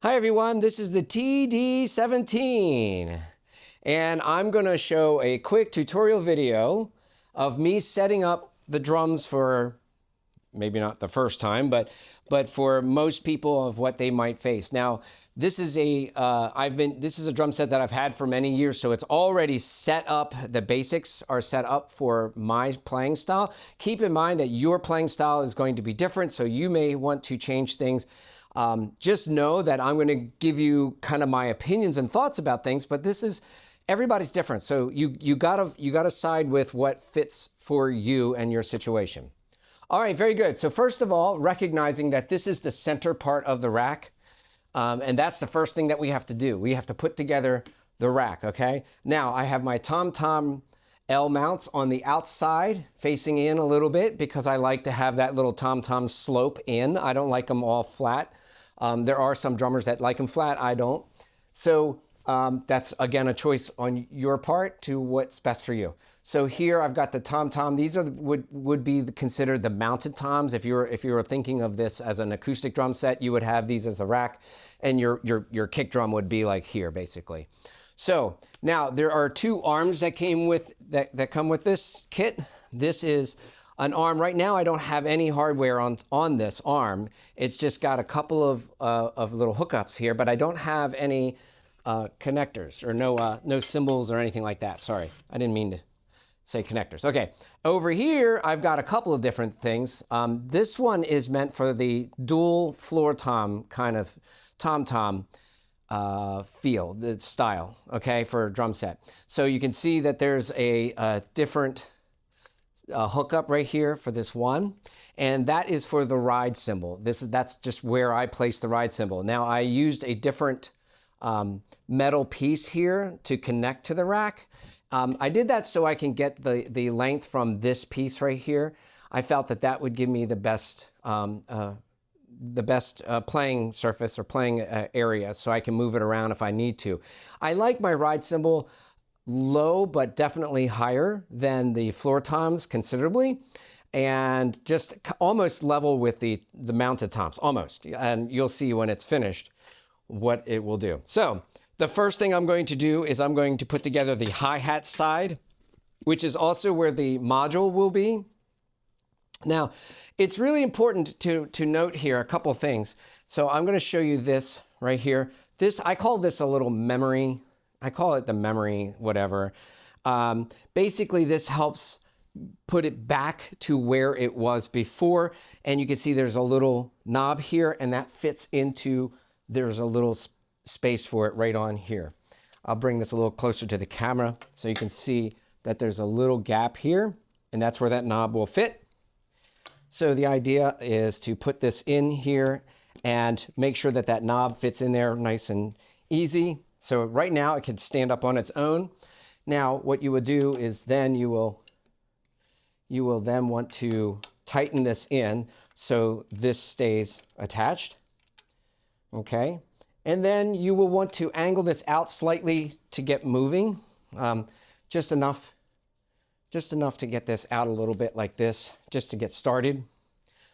Hi everyone, this is the TD-17 and I'm going to show a quick tutorial video of me setting up the drums for maybe not the first time, but for most people of what they might face. Now, this is a drum set that I've had for many years, so it's already set up. The basics are set up for my playing style. Keep in mind that your playing style is going to be different, so you may want to change things. Just know that I'm going to give you kind of my opinions and thoughts about things, but everybody's different. So you gotta side with what fits for you and your situation. All right, very good. So first of all, recognizing that this is the center part of the rack, and that's the first thing that we have to do. We have to put together the rack, okay? Now, I have my tom-tom L mounts on the outside facing in a little bit because I like to have that little tom-tom slope in. I don't like them all flat. There are some drummers that like them flat, I don't. So that's, again, a choice on your part to what's best for you. So here I've got the tom-tom. These would be considered the mounted toms. If you were thinking of this as an acoustic drum set, you would have these as a rack, and your kick drum would be like here, basically. So now there are two arms that come with this kit. This is an arm. Right now I don't have any hardware on this arm. It's just got a couple of little hookups here, but I don't have any connectors or no cymbals or anything like that. Sorry, I didn't mean to say connectors. Okay, over here I've got a couple of different things. This one is meant for the dual floor tom kind of tom-tom feel, the style, okay, for a drum set. So you can see that there's a different hookup right here for this one, and that is for the ride cymbal. That's just where I place the ride cymbal. Now I used a different metal piece here to connect to the rack. I did that so I can get the length from this piece right here. I felt that that would give me the best playing surface or playing area, so I can move it around if I need to. I like my ride cymbal low, but definitely higher than the floor toms considerably, and just almost level with the mounted toms, almost. And you'll see when it's finished what it will do. So the first thing I'm going to do is I'm going to put together the hi-hat side, which is also where the module will be. Now, it's really important to note here a couple things. So I'm going to show you this right here. I call this a little memory. I call it the memory whatever. Basically, this helps put it back to where it was before. And you can see there's a little knob here, and that fits into, there's a little space for it right on here. I'll bring this a little closer to the camera so you can see that there's a little gap here, and that's where that knob will fit. So the idea is to put this in here and make sure that that knob fits in there nice and easy. So right now it can stand up on its own. Now what you would do is then you will then want to tighten this in so this stays attached. Okay. And then you will want to angle this out slightly to get moving, just enough to get this out a little bit like this, just to get started.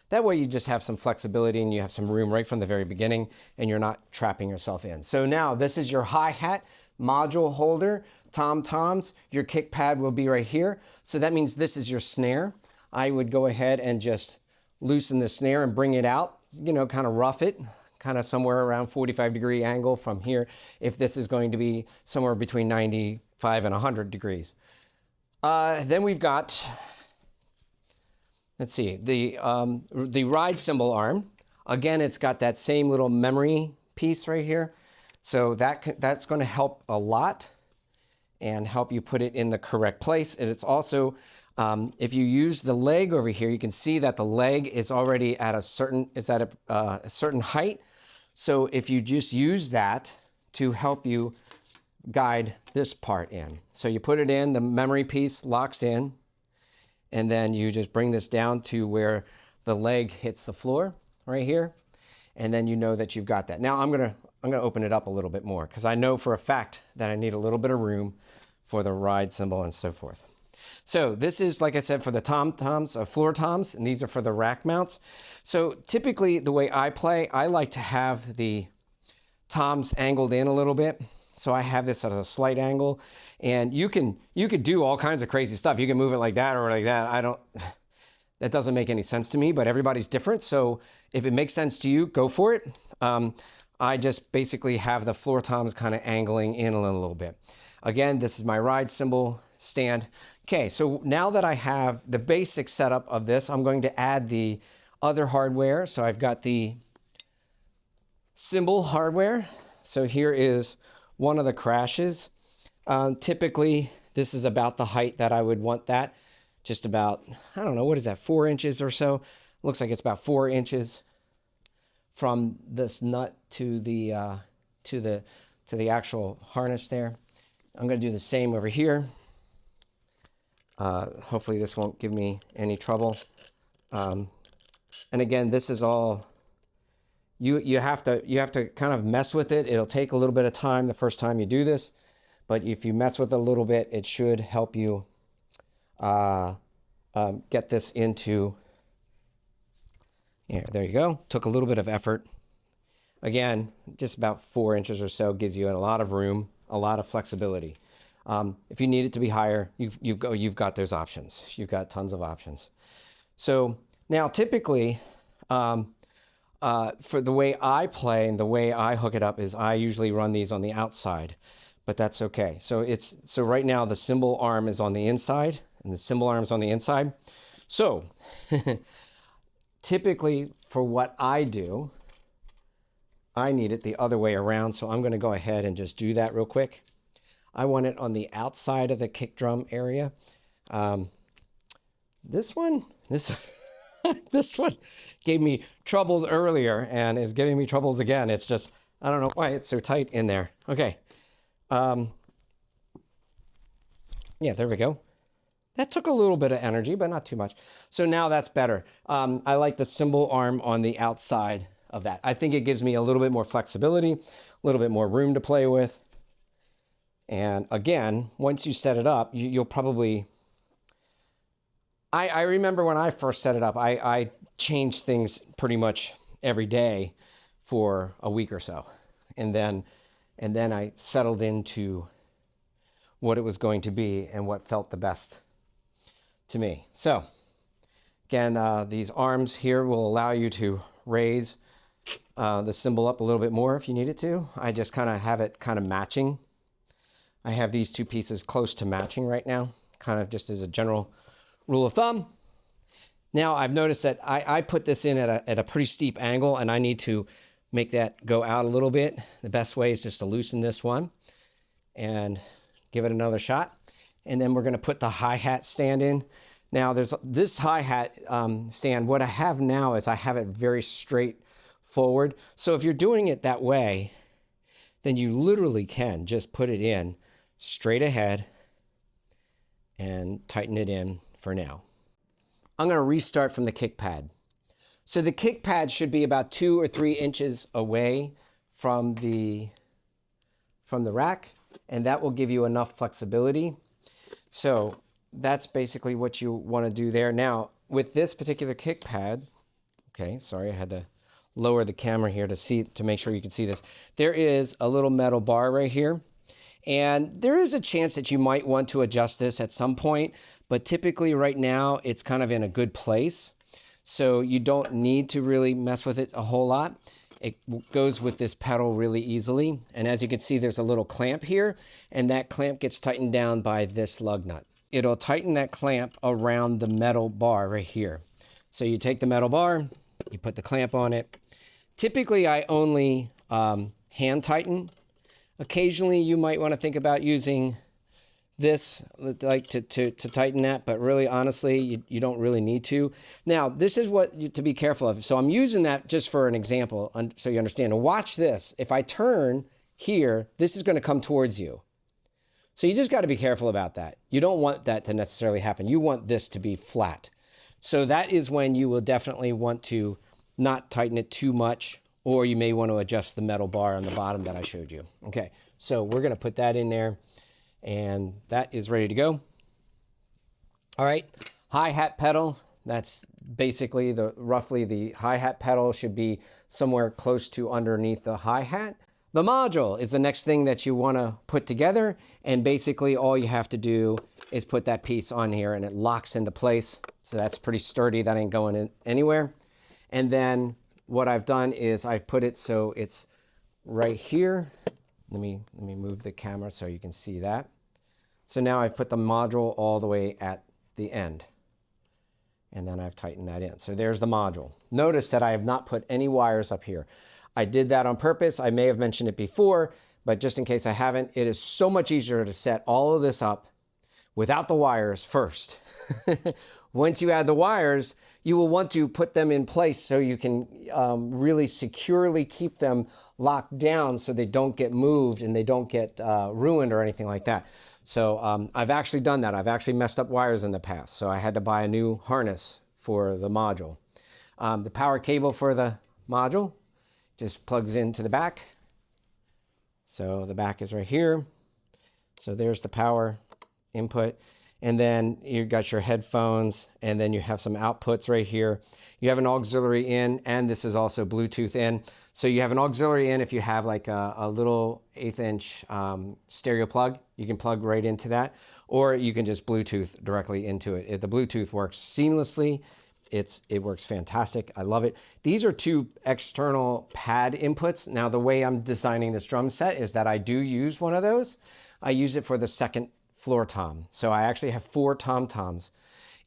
That way you just have some flexibility and you have some room right from the very beginning and you're not trapping yourself in. So now this is your hi-hat module holder, tom-toms. Your kick pad will be right here. So that means this is your snare. I would go ahead and just loosen the snare and bring it out, kind of rough it, kind of somewhere around 45-degree angle from here, if this is going to be somewhere between 95 and 100 degrees. Then we've got, let's see, the ride cymbal arm. Again, it's got that same little memory piece right here. So that's going to help a lot and help you put it in the correct place. And it's also, if you use the leg over here, you can see that the leg is already at a certain height. So if you just use that to help you guide this part in. So you put it in, the memory piece locks in, and then you just bring this down to where the leg hits the floor right here. And then you know that you've got that. Now I'm gonna open it up a little bit more because I know for a fact that I need a little bit of room for the ride cymbal and so forth. So this is, like I said, for the tom-toms, floor toms, and these are for the rack mounts. So typically the way I play, I like to have the toms angled in a little bit. So I have this at a slight angle, and you could do all kinds of crazy stuff. You can move it like that or like that. That doesn't make any sense to me, but everybody's different. So if it makes sense to you, go for it. I just basically have the floor toms kind of angling in a little bit. Again, this is my ride cymbal stand. Okay, so now that I have the basic setup of this, I'm going to add the other hardware. So I've got the cymbal hardware. So here is one of the crashes. Typically, this is about the height that I would want that. Just about, I don't know, what is that, 4 inches or so? Looks like it's about 4 inches from this nut to the actual harness there. I'm going to do the same over here. Hopefully this won't give me any trouble. And again, this is all, you have to kind of mess with it. It'll take a little bit of time the first time you do this, but if you mess with it a little bit, it should help you get this into, yeah, there you go. Took a little bit of effort. Again, just about 4 inches or so gives you a lot of room, a lot of flexibility. If you need it to be higher, you've got those options. You've got tons of options. So now typically, for the way I play and the way I hook it up is I usually run these on the outside, but that's okay. So right now the cymbal arm is on the inside and the cymbal arm is on the inside. So typically for what I do, I need it the other way around. So I'm going to go ahead and just do that real quick. I want it on the outside of the kick drum area. This one gave me troubles earlier and is giving me troubles again. It's just, I don't know why it's so tight in there. Okay. Yeah, there we go. That took a little bit of energy, but not too much. So now that's better. I like the cymbal arm on the outside of that. I think it gives me a little bit more flexibility, a little bit more room to play with. And again, once you set it up, you'll probably, I remember when I first set it up, I changed things pretty much every day for a week or so. And then I settled into what it was going to be and what felt the best to me. So again, these arms here will allow you to raise the cymbal up a little bit more if you need it to. I just kind of have it kind of matching. I have these two pieces close to matching right now, kind of just as a general rule of thumb. Now I've noticed that I put this in at a pretty steep angle and I need to make that go out a little bit. The best way is just to loosen this one and give it another shot. And then we're going to put the hi-hat stand in. Now there's this hi-hat stand. What I have now is I have it very straight forward. So if you're doing it that way, then you literally can just put it in straight ahead and tighten it in for now. I'm going to restart from the kick pad. So the kick pad should be about 2 or 3 inches away from the rack, and that will give you enough flexibility. So that's basically what you want to do there. Now, with this particular kick pad, okay, sorry, I had to lower the camera here to make sure you can see this. There is a little metal bar right here. And there is a chance that you might want to adjust this at some point, but typically right now it's kind of in a good place. So you don't need to really mess with it a whole lot. It goes with this pedal really easily. And as you can see, there's a little clamp here, and that clamp gets tightened down by this lug nut. It'll tighten that clamp around the metal bar right here. So you take the metal bar, you put the clamp on it. Typically I only hand tighten. Occasionally you might want to think about using this like to tighten that, but really honestly you don't really need to. Now this is what to be careful of. So I'm using that just for an example so you understand. Now watch this. If I turn here, this is going to come towards you. So you just got to be careful about that. You don't want that to necessarily happen. You want this to be flat. So that is when you will definitely want to not tighten it too much, or you may want to adjust the metal bar on the bottom that I showed you. Okay, so we're going to put that in there, and that is ready to go. All right, hi-hat pedal. That's basically roughly the hi-hat pedal should be somewhere close to underneath the hi-hat. The module is the next thing that you want to put together, and basically all you have to do is put that piece on here and it locks into place. So that's pretty sturdy, that ain't going in anywhere. And then what I've done is I've put it so it's right here. Let me move the camera so you can see that. So now I've put the module all the way at the end. And then I've tightened that in. So there's the module. Notice that I have not put any wires up here. I did that on purpose. I may have mentioned it before, but just in case I haven't, it is so much easier to set all of this up without the wires first. Once you add the wires, you will want to put them in place so you can really securely keep them locked down so they don't get moved and they don't get ruined or anything like that. So I've actually done that. I've actually messed up wires in the past, so I had to buy a new harness for the module. The power cable for the module just plugs into the back. So the back is right here. So there's the power input. And then you got your headphones, and then you have some outputs right here. You have an auxiliary in, and this is also Bluetooth in. So you have an auxiliary in if you have like a little 1/8 inch stereo plug. You can plug right into that, or you can just Bluetooth directly into it. The Bluetooth works seamlessly. It works fantastic. I love it. These are two external pad inputs. Now, the way I'm designing this drum set is that I do use one of those. I use it for the second floor tom. So I actually have 4 tom-toms.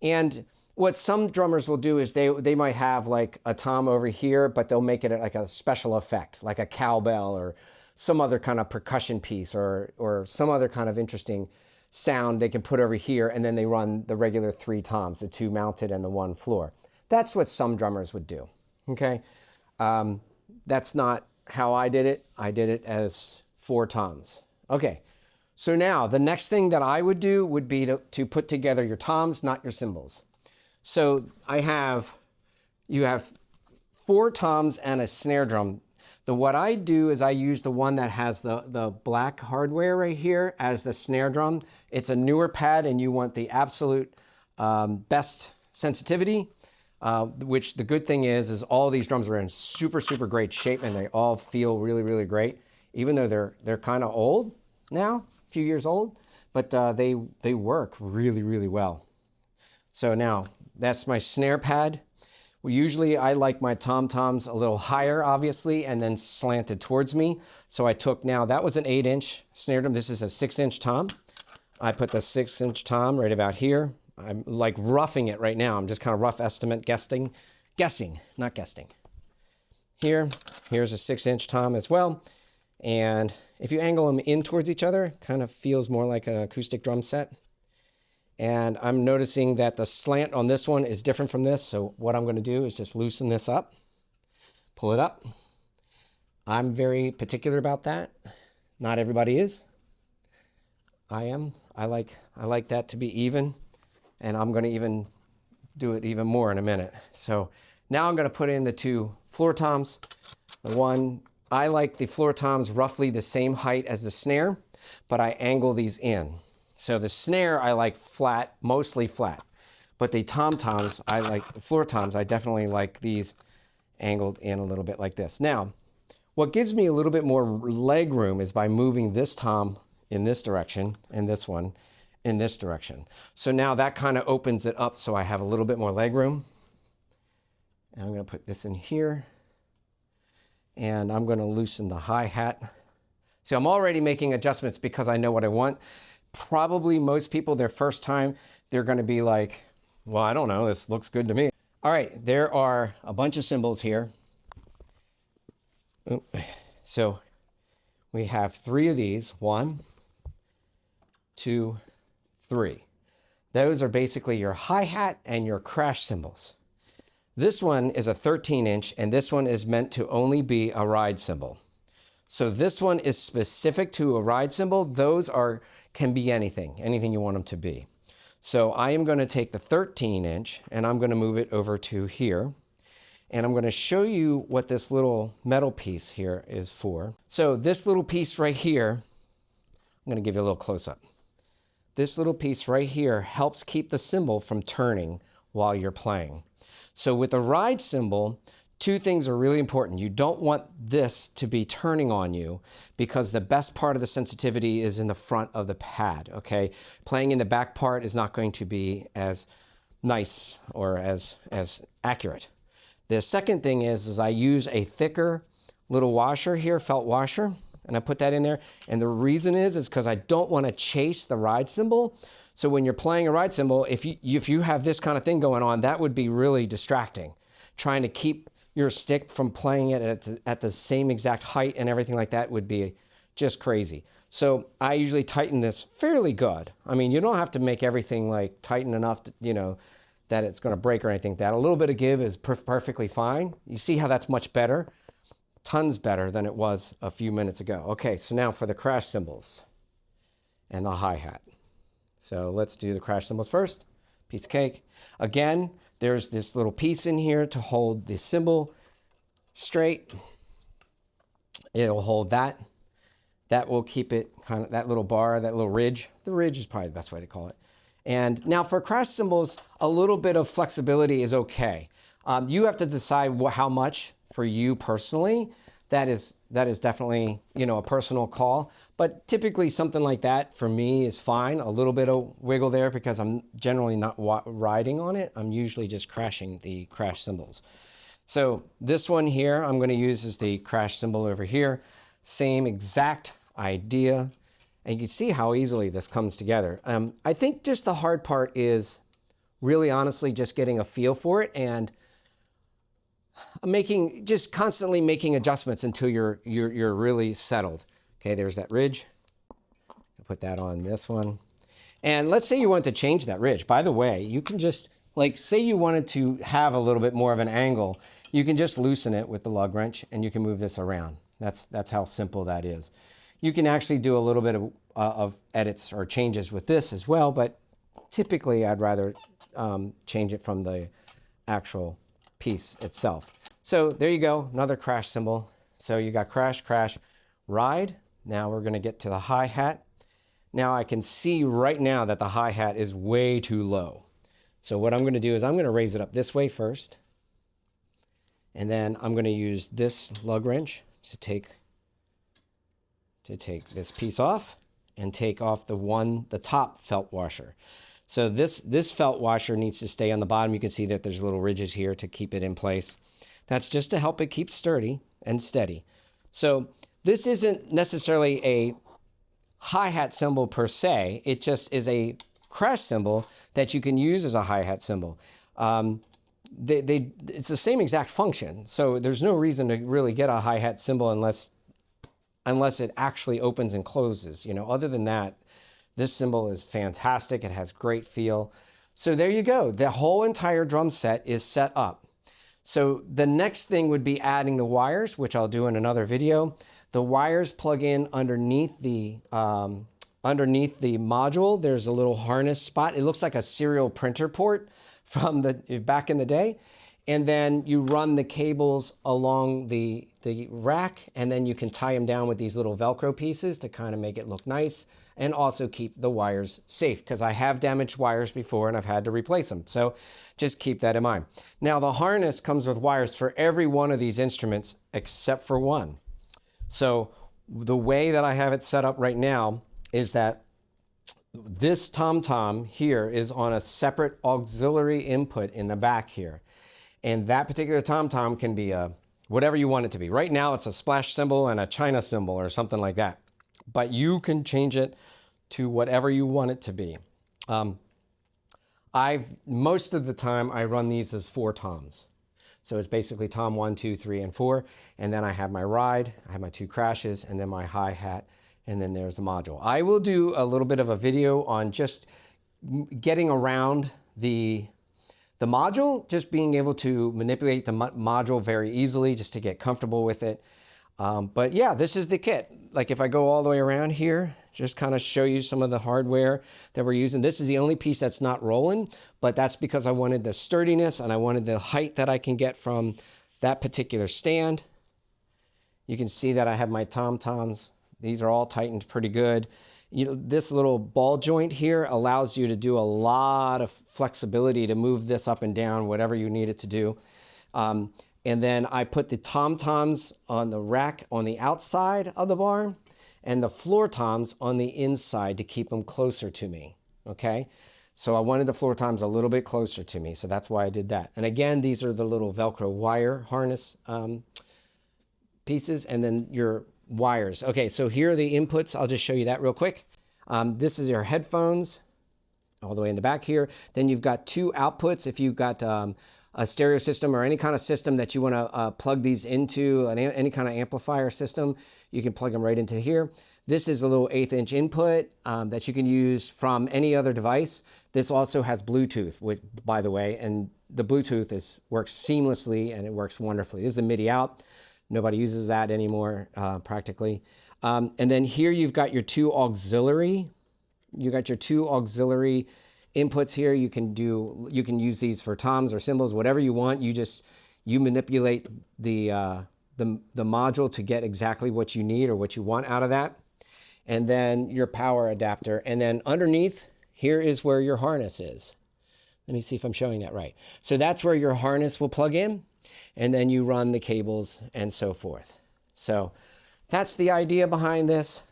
And what some drummers will do is they might have like a tom over here, but they'll make it like a special effect, like a cowbell or some other kind of percussion piece or some other kind of interesting sound they can put over here, and then they run the regular 3 toms, the 2 mounted and the 1 floor. That's what some drummers would do, okay? That's not how I did it. I did it as 4 toms. Okay, so now the next thing that I would do would be to put together your toms, not your cymbals. So you have 4 toms and a snare drum. What I do is I use the one that has the black hardware right here as the snare drum. It's a newer pad, and you want the absolute best sensitivity, which the good thing is all these drums are in super, super great shape, and they all feel really, really great, even though they're kind of old now, a few years old, but they work really, really well. So now that's my snare pad. Well, usually I like my tom-toms a little higher, obviously, and then slanted towards me. So I took that was an 8 inch snare drum. This is a 6 inch tom. I put the 6 inch tom right about here. I'm like roughing it right now. I'm just kind of rough estimate guessing, not guessing. Here's a 6 inch tom as well. And if you angle them in towards each other, it kind of feels more like an acoustic drum set. And I'm noticing that the slant on this one is different from this. So what I'm going to do is just loosen this up, pull it up. I'm very particular about that. Not everybody is. I am. I like that to be even. And I'm going to even do it even more in a minute. So now I'm going to put in the 2 floor toms. I like the floor toms roughly the same height as the snare, but I angle these in. So the snare I like flat, mostly flat, but the tom-toms, the floor toms, I definitely like these angled in a little bit like this. Now, what gives me a little bit more leg room is by moving this tom in this direction and this one in this direction. So now that kind of opens it up so I have a little bit more leg room. And I'm going to put this in here, and I'm going to loosen the hi-hat. See, I'm already making adjustments because I know what I want. Probably most people, their first time, they're going to be like, well, I don't know, this looks good to me. All right, there are a bunch of cymbals here. So we have 3 of these, 1, 2, 3. Those are basically your hi-hat and your crash cymbals. This one is a 13 inch, and this one is meant to only be a ride cymbal. So this one is specific to a ride cymbal. Those can be anything you want them to be. So I am going to take the 13 inch and I'm going to move it over to here. And I'm going to show you what this little metal piece here is for. So this little piece right here, I'm going to give you a little close up. This little piece right here helps keep the cymbal from turning while you're playing. So with a ride cymbal, two things are really important. You don't want this to be turning on you because the best part of the sensitivity is in the front of the pad, okay? Playing in the back part is not going to be as nice or as accurate. The second thing is I use a thicker little washer here, felt washer, and I put that in there. And the reason is because I don't want to chase the ride cymbal. So when you're playing a ride cymbal, if you have this kind of thing going on, that would be really distracting. Trying to keep your stick from playing it at the same exact height and everything like that would be just crazy. So I usually tighten this fairly good. I mean, you don't have to make everything like tighten enough to, you know, that it's going to break or anything. That a little bit of give is perfectly fine. You see how that's much better? Tons better than it was a few minutes ago. Okay, so now for the crash cymbals and the hi-hat. So let's do the crash cymbals first. Piece of cake. Again, there's this little piece in here to hold the cymbal straight. It'll hold that. That will keep it kind of, that little bar, that little ridge. The ridge is probably the best way to call it. And now for crash cymbals, a little bit of flexibility is okay. You have to decide how much for you personally. That is definitely, you know, a personal call. But typically something like that for me is fine. A little bit of wiggle there because I'm generally not riding on it. I'm usually just crashing the crash cymbals. So this one here I'm going to use as the crash cymbal over here. Same exact idea. And you can see how easily this comes together. I think just the hard part is really honestly just getting a feel for it and just constantly making adjustments until you're really settled. Okay, there's that ridge. Put that on this one. And let's say you want to change that ridge. By the way, you can just, like, say you wanted to have a little bit more of an angle, you can just loosen it with the lug wrench and you can move this around. That's how simple that is. You can actually do a little bit of edits or changes with this as well, but typically I'd rather change it from the actual piece itself. So there you go, another crash cymbal. So you got crash, crash, ride. Now we're gonna get to the hi-hat. Now I can see right now that the hi-hat is way too low. So what I'm gonna do is I'm gonna raise it up this way first. And then I'm gonna use this lug wrench to take this piece off and take off the top felt washer. So this felt washer needs to stay on the bottom. You can see that there's little ridges here to keep it in place. That's just to help it keep sturdy and steady. So this isn't necessarily a hi-hat cymbal per se. It just is a crash cymbal that you can use as a hi-hat cymbal. It's the same exact function. So there's no reason to really get a hi-hat cymbal unless it actually opens and closes. You know, other than that, this cymbal is fantastic. It has great feel. So there you go. The whole entire drum set is set up. So the next thing would be adding the wires, which I'll do in another video. The wires plug in underneath the module. There's a little harness spot. It looks like a serial printer port from back in the day. And then you run the cables along the rack, and then you can tie them down with these little Velcro pieces to kind of make it look nice and also keep the wires safe, because I have damaged wires before and I've had to replace them. So just keep that in mind. Now the harness comes with wires for every one of these instruments except for one. So the way that I have it set up right now is that this tom-tom here is on a separate auxiliary input in the back here. And that particular tom-tom can be whatever you want it to be. Right now it's a splash cymbal and a China cymbal or something like that. But you can change it to whatever you want it to be. Most of the time I run these as 4 toms. So it's basically tom 1, 2, 3, and 4. And then I have my ride, I have my 2 crashes, and then my hi-hat, and then there's the module. I will do a little bit of a video on just getting around the module, just being able to manipulate the module very easily just to get comfortable with it. But yeah, this is the kit. Like if I go all the way around here, just kind of show you some of the hardware that we're using. This is the only piece that's not rolling, but that's because I wanted the sturdiness and I wanted the height that I can get from that particular stand. You can see that I have my tom-toms. These are all tightened pretty good. You know, this little ball joint here allows you to do a lot of flexibility to move this up and down, whatever you need it to do. And then I put the tom-toms on the rack on the outside of the barn and the floor toms on the inside to keep them closer to me, okay? So I wanted the floor toms a little bit closer to me, so that's why I did that. And again, these are the little Velcro wire harness pieces, and then your wires. Okay, so here are the inputs. I'll just show you that real quick. This is your headphones all the way in the back here. Then you've got two outputs. If you've got a stereo system or any kind of system that you want to plug these into, any kind of amplifier system, you can plug them right into here. This is a little 1/8" input that you can use from any other device. This also has Bluetooth, which, by the way, and the Bluetooth works seamlessly and it works wonderfully. This is a MIDI out. Nobody uses that anymore, practically. And then here you've got your two auxiliary. You got your two auxiliary inputs here. You can use these for toms or cymbals, whatever you want. You manipulate the module to get exactly what you need or what you want out of that. And then your power adapter. And then underneath, here is where your harness is. Let me see if I'm showing that right. So that's where your harness will plug in, and then you run the cables and so forth. So that's the idea behind this.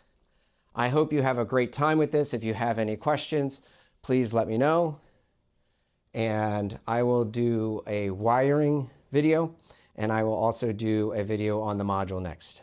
I hope you have a great time with this. If you have any questions, please let me know. And I will do a wiring video, and I will also do a video on the module next.